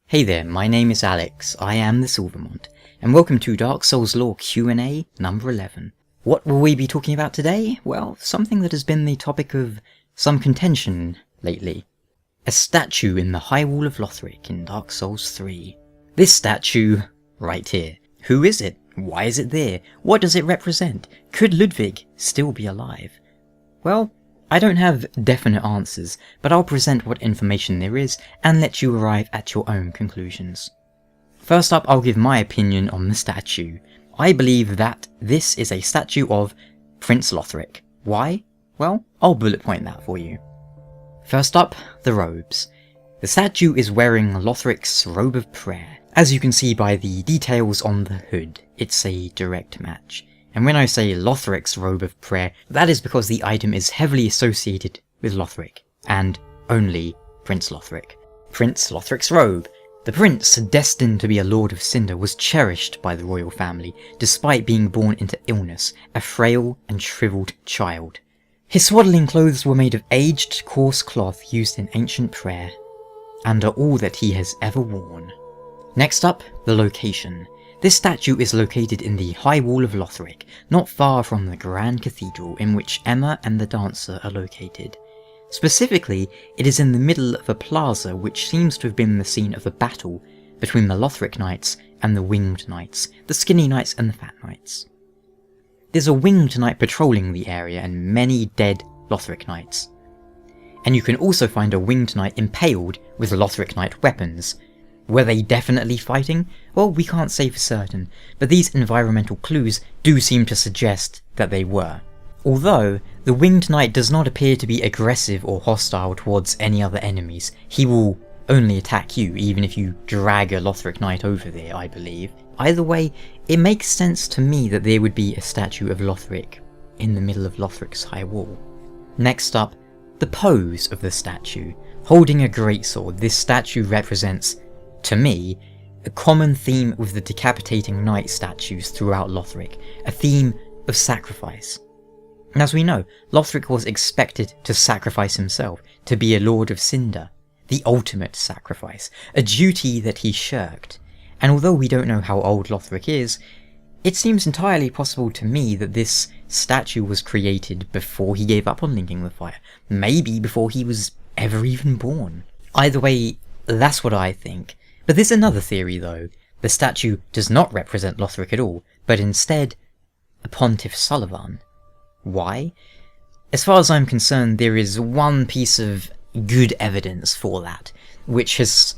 Hey there, my name is Alex, I am the Mont, and welcome to Dark Souls Lore Q&A number 11. What will we be talking about today? Well, something that has been the topic of some contention lately. A statue in the High Wall of Lothric in Dark Souls 3. This statue, right here. Who is it? Why is it there? What does it represent? Could Ludwig still be alive? Well, I don't have definite answers, but I'll present what information there is and let you arrive at your own conclusions. First up, I'll give my opinion on the statue. I believe that this is a statue of Prince Lothric. Why? Well, I'll bullet point that for you. First up, the robes. The statue is wearing Lothric's robe of prayer. As you can see by the details on the hood, it's a direct match. And when I say Lothric's robe of prayer, that is because the item is heavily associated with Lothric, and only Prince Lothric. Prince Lothric's robe. The prince, destined to be a Lord of Cinder, was cherished by the royal family, despite being born into illness, a frail and shriveled child. His swaddling clothes were made of aged, coarse cloth used in ancient prayer, and are all that he has ever worn. Next up, the location. This statue is located in the High Wall of Lothric, not far from the Grand Cathedral in which Emma and the dancer are located. Specifically, it is in the middle of a plaza which seems to have been the scene of a battle between the Lothric Knights and the Winged Knights, the Skinny Knights and the Fat Knights. There's a Winged Knight patrolling the area and many dead Lothric Knights. And you can also find a Winged Knight impaled with Lothric Knight weapons. Were they definitely fighting? Well, we can't say for certain, but these environmental clues do seem to suggest that they were. Although, the Winged Knight does not appear to be aggressive or hostile towards any other enemies. He will only attack you, even if you drag a Lothric Knight over there, I believe. Either way, it makes sense to me that there would be a statue of Lothric in the middle of Lothric's high wall. Next up, the pose of the statue. Holding a greatsword, this statue represents, to me, a common theme with the decapitating knight statues throughout Lothric, a theme of sacrifice. And as we know, Lothric was expected to sacrifice himself, to be a Lord of Cinder, the ultimate sacrifice, a duty that he shirked. And although we don't know how old Lothric is, it seems entirely possible to me that this statue was created before he gave up on linking the fire, maybe before he was ever even born. Either way, that's what I think. But there's another theory though. The statue does not represent Lothric at all, but instead a Pontiff Sulyvahn. Why? As far as I'm concerned, there is one piece of good evidence for that, which has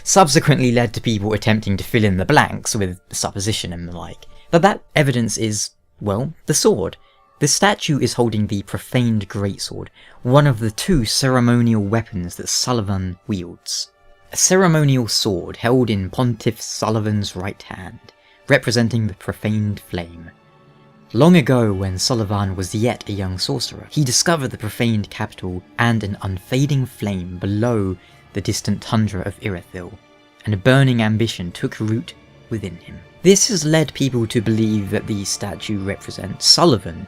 subsequently led to people attempting to fill in the blanks with supposition and the like. But that evidence is, well, the sword. The statue is holding the profaned greatsword, one of the two ceremonial weapons that Sulyvahn wields. A ceremonial sword held in Pontiff Sulyvahn's right hand, representing the profaned flame. Long ago, when Sulyvahn was yet a young sorcerer, he discovered the profaned capital and an unfading flame below the distant tundra of Irithyll, and a burning ambition took root within him. This has led people to believe that the statue represents Sulyvahn.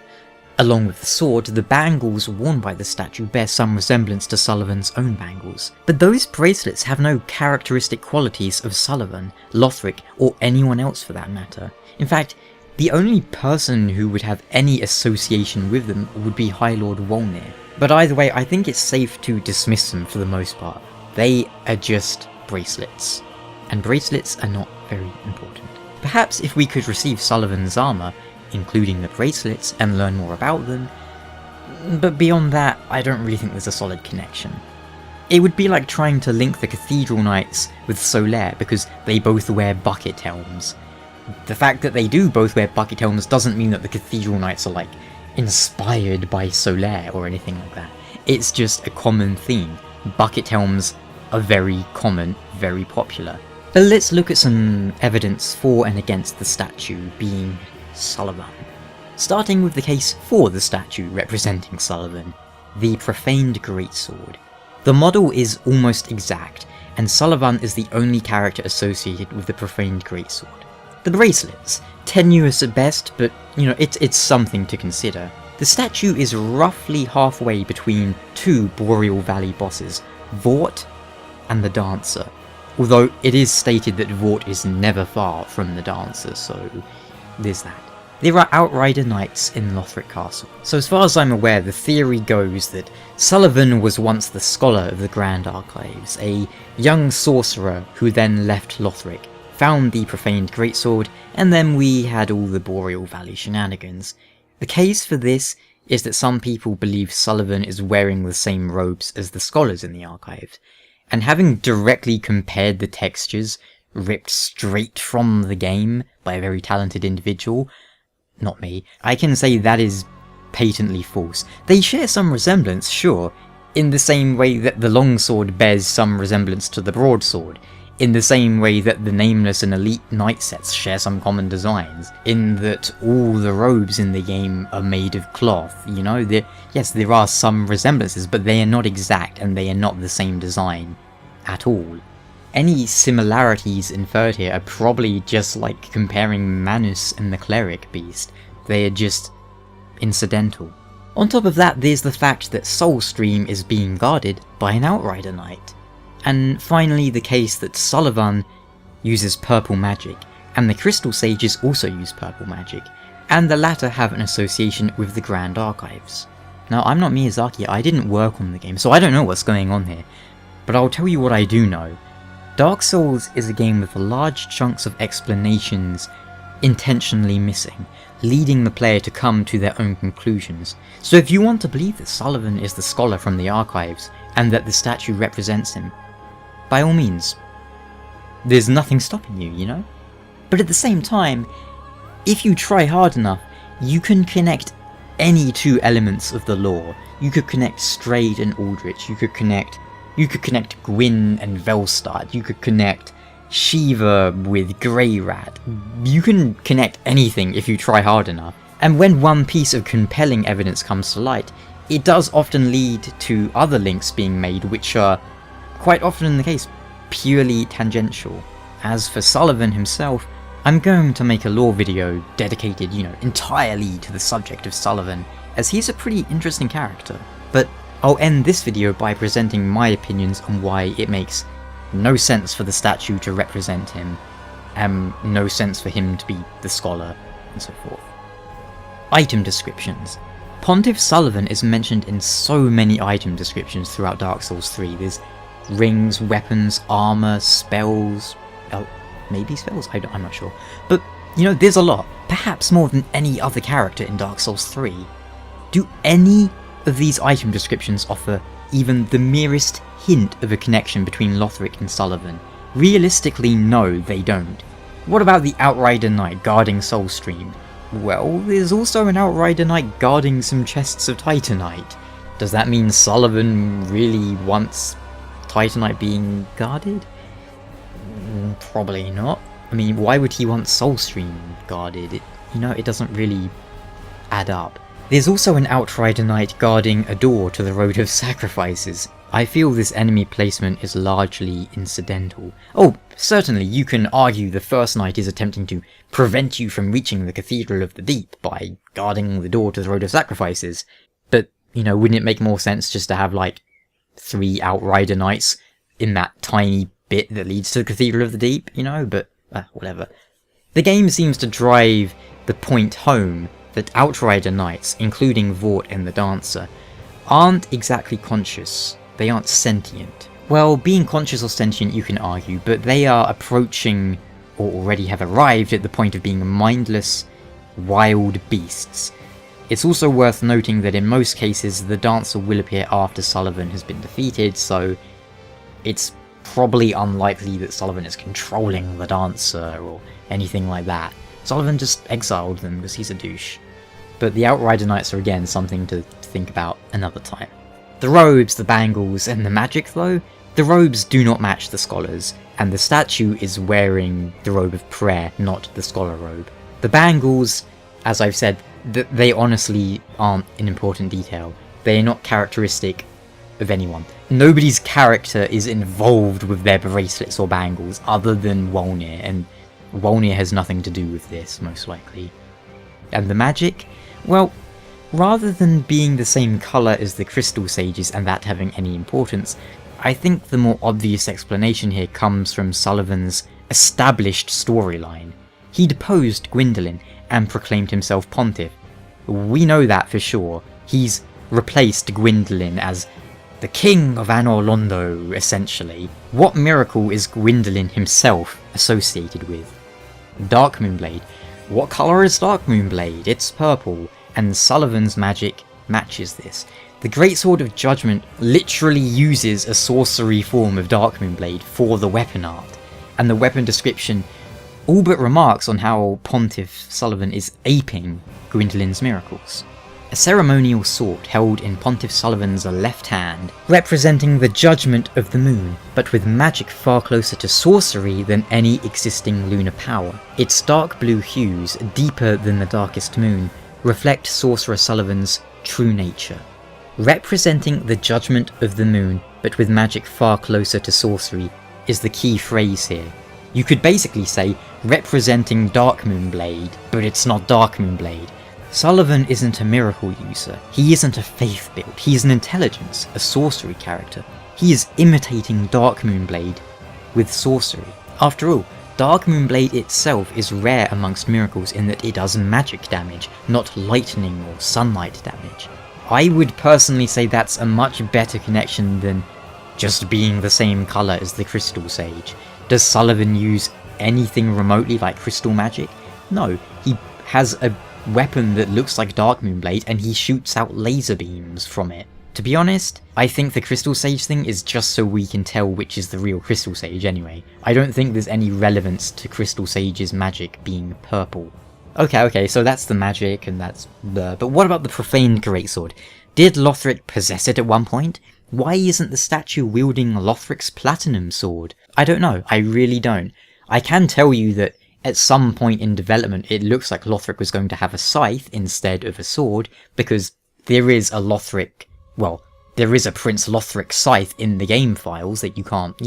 Along with the sword, the bangles worn by the statue bear some resemblance to Sulyvahn's own bangles. But those bracelets have no characteristic qualities of Sulyvahn, Lothric, or anyone else for that matter. In fact, the only person who would have any association with them would be High Lord Wolnir. But either way, I think it's safe to dismiss them for the most part. They are just bracelets. And bracelets are not very important. Perhaps if we could receive Sulyvahn's armour, including the bracelets, and learn more about them, but beyond that, I don't really think there's a solid connection. It would be like trying to link the Cathedral Knights with Solaire because they both wear bucket helms. The fact that they do both wear bucket helms doesn't mean that the Cathedral Knights are like inspired by Solaire or anything like that. It's just a common theme. Bucket helms are very common, very popular. But let's look at some evidence for and against the statue being Sulyvahn. Starting with the case for the statue representing Sulyvahn, the profaned greatsword. The model is almost exact, and Sulyvahn is the only character associated with the profaned greatsword. The bracelets, tenuous at best, but it's something to consider. The statue is roughly halfway between two Boreal Valley bosses, Vort and the Dancer. although it is stated that Vort is never far from the Dancer, so there's that. There are Outrider Knights in Lothric Castle. So as far as I'm aware, the theory goes that Sulyvahn was once the scholar of the Grand Archives, a young sorcerer who then left Lothric, found the profaned greatsword, and then we had all the Boreal Valley shenanigans. The case for this is that some people believe Sulyvahn is wearing the same robes as the scholars in the archives, and having directly compared the textures ripped straight from the game by a very talented individual, not me, I can say that is patently false. They share some resemblance, sure, in the same way that the longsword bears some resemblance to the broadsword, in the same way that the Nameless and Elite Knight sets share some common designs, in that all the robes in the game are made of cloth, you know? Yes, there are some resemblances, but they are not exact and they are not the same design at all. Any similarities inferred here are probably just like comparing Manus and the Cleric Beast. They are just incidental. On top of that, there's the fact that Soulstream is being guarded by an Outrider Knight. And finally, the case that Sulyvahn uses purple magic, and the Crystal Sages also use purple magic, and the latter have an association with the Grand Archives. Now, I'm not Miyazaki, I didn't work on the game, so I don't know what's going on here. But I'll tell you what I do know. Dark Souls is a game with large chunks of explanations intentionally missing, leading the player to come to their own conclusions. So if you want to believe that Sulyvahn is the scholar from the archives, and that the statue represents him, by all means, there's nothing stopping you, you know? But at the same time, if you try hard enough, you can connect any two elements of the lore. You could connect Strayed and Aldrich, you could connect Gwyn and Velstad, you could connect Shiva with Greyrat. You can connect anything if you try hard enough. And when one piece of compelling evidence comes to light, it does often lead to other links being made which are, quite often in the case, purely tangential. As for Sulyvahn himself, I'm going to make a lore video dedicated, entirely to the subject of Sulyvahn, as he's a pretty interesting character. But I'll end this video by presenting my opinions on why it makes no sense for the statue to represent him, and no sense for him to be the scholar, and so forth. Item descriptions. Pontiff Sulyvahn is mentioned in so many item descriptions throughout Dark Souls 3. There's rings, weapons, armor, spells, maybe spells? I'm not sure. But, there's a lot. Perhaps more than any other character in Dark Souls 3. Do any of these item descriptions offer even the merest hint of a connection between Lothric and Sulyvahn? Realistically, no, they don't. What about the Outrider Knight guarding Soulstream? Well, there's also an Outrider Knight guarding some chests of Titanite. Does that mean Sulyvahn really wants Titanite being guarded? Probably not. I mean, why would he want Soulstream guarded? It doesn't really add up. There's also an Outrider Knight guarding a door to the Road of Sacrifices. I feel this enemy placement is largely incidental. Oh, certainly you can argue the first knight is attempting to prevent you from reaching the Cathedral of the Deep by guarding the door to the Road of Sacrifices. But, wouldn't it make more sense just to have, 3 Outrider Knights in that tiny bit that leads to the Cathedral of the Deep, But, whatever. The game seems to drive the point home that Outrider Knights, including Vort and the Dancer, aren't exactly conscious. They aren't sentient. Well, being conscious or sentient you can argue, but they are approaching, or already have arrived at the point of being mindless, wild beasts. It's also worth noting that in most cases the Dancer will appear after Sulyvahn has been defeated, so it's probably unlikely that Sulyvahn is controlling the Dancer or anything like that. Sulyvahn just exiled them because he's a douche. But the Outrider Knights are again something to think about another time. The robes, the bangles, and the magic though? The robes do not match the scholars, and the statue is wearing the robe of prayer, not the scholar robe. The bangles, as I've said, they honestly aren't an important detail. They are not characteristic of anyone. Nobody's character is involved with their bracelets or bangles other than Wolnir, and Wolnir has nothing to do with this, most likely. And the magic? Well, rather than being the same colour as the Crystal Sages and that having any importance, I think the more obvious explanation here comes from Sulyvahnn's established storyline. He deposed Gwyndolin and proclaimed himself Pontiff. We know that for sure. He's replaced Gwyndolin as the King of Anor Londo, essentially. What miracle is Gwyndolin himself associated with? Dark Moonblade. What colour is Dark Moonblade? It's purple, and Sulyvahnn's magic matches this. The Greatsword of Judgment literally uses a sorcery form of Dark Moonblade for the weapon art, and the weapon description all but remarks on how Pontiff Sulyvahn is aping Gwyndolin's miracles. A ceremonial sword held in Pontiff Sulyvahn's left hand, representing the judgment of the moon, but with magic far closer to sorcery than any existing lunar power. Its dark blue hues, deeper than the darkest moon, reflect Sorcerer Sulyvahn's true nature. Representing the judgment of the moon, but with magic far closer to sorcery, is the key phrase here. You could basically say, representing Dark Moonblade, but it's not Dark Moonblade. Sulyvahn isn't a miracle user, he isn't a faith build, he is an intelligence, a sorcery character. He is imitating Dark Moonblade with sorcery. After all, Dark Moonblade itself is rare amongst miracles in that it does magic damage, not lightning or sunlight damage. I would personally say that's a much better connection than just being the same colour as the Crystal Sage. Does Sulyvahn use anything remotely like crystal magic? No, he has a weapon that looks like Dark Moonblade and he shoots out laser beams from it. To be honest, I think the Crystal Sage thing is just so we can tell which is the real Crystal Sage anyway. I don't think there's any relevance to Crystal Sage's magic being purple. Okay, so that's the magic and that's the... But what about the profaned greatsword? Did Lothric possess it at one point? Why isn't the statue wielding Lothric's platinum sword? I don't know, I really don't. I can tell you that at some point in development it looks like Lothric was going to have a scythe instead of a sword, because there is a Lothric, well, there is a Prince Lothric scythe in the game files that you can't,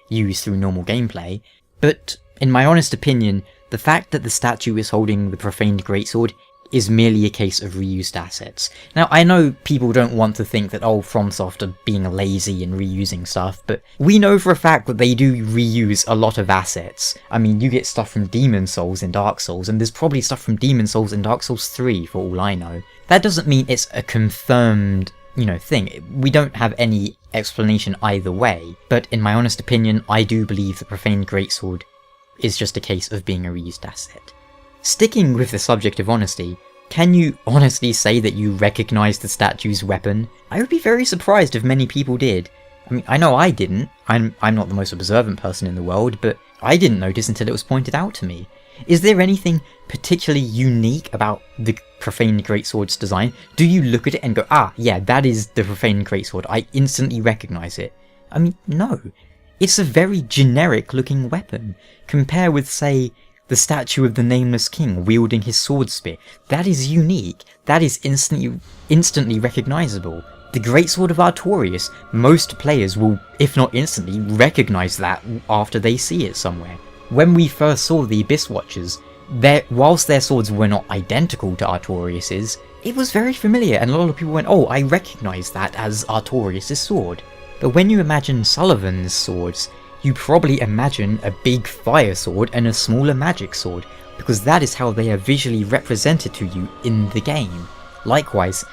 use through normal gameplay. But in my honest opinion, the fact that the statue is holding the profaned greatsword is merely a case of reused assets. Now, I know people don't want to think that, FromSoft are being lazy and reusing stuff, but we know for a fact that they do reuse a lot of assets. I mean, you get stuff from Demon Souls in Dark Souls, and there's probably stuff from Demon Souls in Dark Souls 3, for all I know. That doesn't mean it's a confirmed, thing. We don't have any explanation either way, but in my honest opinion, I do believe the Profaned Greatsword is just a case of being a reused asset. Sticking with the subject of honesty, can you honestly say that you recognise the statue's weapon? I would be very surprised if many people did. I mean, I know I didn't. I'm not the most observant person in the world, but I didn't notice until it was pointed out to me. Is there anything particularly unique about the Profaned Greatsword's design? Do you look at it and go, yeah, that is the Profaned Greatsword, I instantly recognise it? I mean, no. It's a very generic looking weapon. Compare with, say, the statue of the Nameless King wielding his sword spear. That is unique. That is instantly recognisable. The Greatsword of Artorias, most players will, if not instantly, recognise that after they see it somewhere. When we first saw the Abyss Watchers, whilst their swords were not identical to Artorias's, it was very familiar and a lot of people went, I recognise that as Artorias's sword. But when you imagine Sulyvahn's swords, you probably imagine a big fire sword and a smaller magic sword, because that is how they are visually represented to you in the game. Likewise,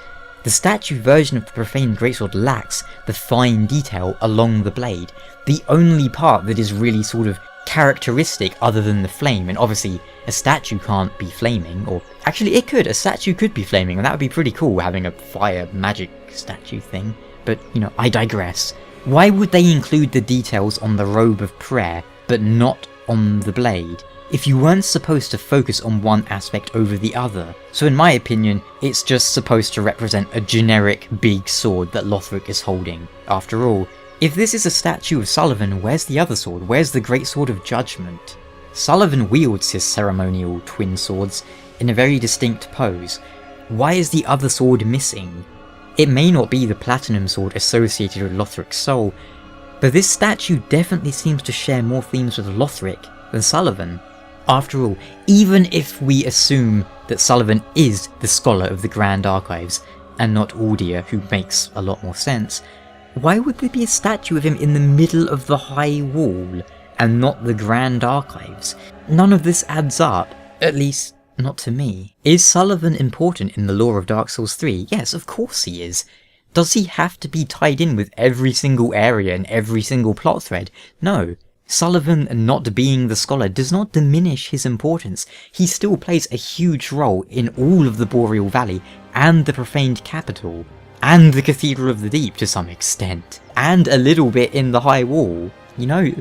the statue version of the Profaned Greatsword lacks the fine detail along the blade, the only part that is really sort of characteristic other than the flame, and obviously a statue can't be flaming, or actually it could, a statue could be flaming, and that would be pretty cool having a fire magic statue thing, but I digress. Why would they include the details on the robe of prayer, but not on the blade, if you weren't supposed to focus on one aspect over the other? So in my opinion, it's just supposed to represent a generic big sword that Lothric is holding. After all, if this is a statue of Sulyvahn, where's the other sword? Where's the Greatsword of Judgment? Sulyvahn wields his ceremonial twin swords in a very distinct pose. Why is the other sword missing? It may not be the platinum sword associated with Lothric's soul, but this statue definitely seems to share more themes with Lothric than Sulyvahn. After all, even if we assume that Sulyvahn is the scholar of the Grand Archives, and not Aldia, who makes a lot more sense, Why would there be a statue of him in the middle of the High Wall and not the Grand Archives? None of this adds up, at least not to me. Is Sulyvahn important in the lore of Dark Souls 3? Yes, of course he is. Does he have to be tied in with every single area and every single plot thread? No. Sulyvahn not being the scholar does not diminish his importance. He still plays a huge role in all of the Boreal Valley and the profaned capital, and the Cathedral of the Deep to some extent, and a little bit in the High Wall. You know,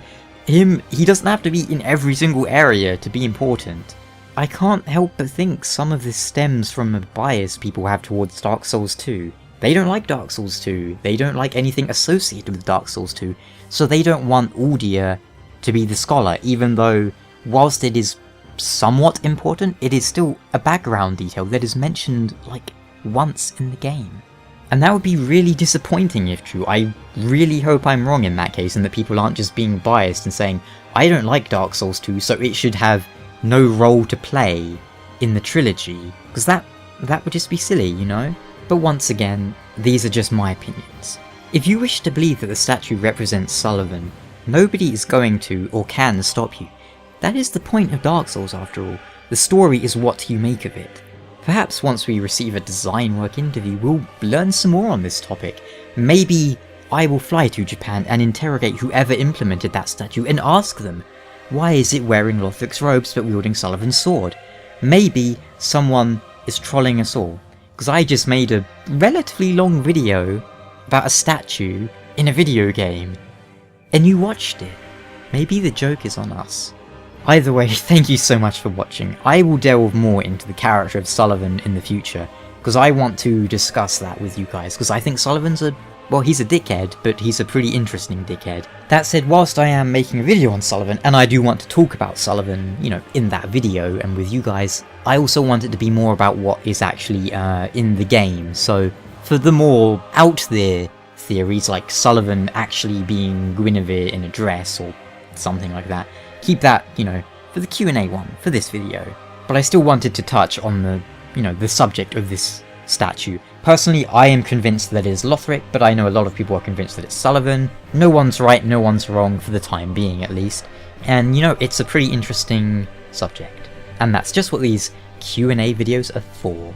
he doesn't have to be in every single area to be important. I can't help but think some of this stems from a bias people have towards Dark Souls 2. They don't like Dark Souls 2, they don't like anything associated with Dark Souls 2, so they don't want Uldir to be the scholar, even though, whilst it is somewhat important, it is still a background detail that is mentioned, like, once in the game. And that would be really disappointing if true. I really hope I'm wrong in that case, and that people aren't just being biased and saying, I don't like Dark Souls 2, so it should have no role to play in the trilogy, because that would just be silly, you know? But once again, these are just my opinions. If you wish to believe that the statue represents Sulyvahn, nobody is going to or can stop you. That is the point of Dark Souls after all. The story is what you make of it. Perhaps once we receive a design work interview, we'll learn some more on this topic. Maybe I will fly to Japan and interrogate whoever implemented that statue and ask them, why is it wearing Lothric's robes but wielding Sulyvahn's sword? Maybe someone is trolling us all, because I just made a relatively long video about a statue in a video game, and you watched it. Maybe the joke is on us. Either way, thank you so much for watching. I will delve more into the character of Sulyvahn in the future, because I want to discuss that with you guys, because I think Sulyvahn's well, he's a dickhead, but he's a pretty interesting dickhead. That said, whilst I am making a video on Sulyvahn, and I do want to talk about Sulyvahn, you know, in that video and with you guys, I also want it to be more about what is actually in the game. So, for the more out there theories, like Sulyvahn actually being Guinevere in a dress, or something like that, keep that, you know, for the Q&A one, for this video. But I still wanted to touch on the, you know, the subject of this statue. Personally, I am convinced that it is Lothric, but I know a lot of people are convinced that it's Sulyvahn. No one's right, no one's wrong, for the time being at least. And, you know, it's a pretty interesting subject. And that's just what these Q&A videos are for.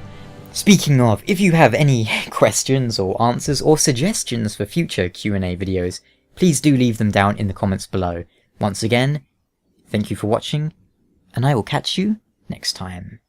Speaking of, if you have any questions or answers or suggestions for future Q&A videos, please do leave them down in the comments below. Once again, thank you for watching, and I will catch you next time.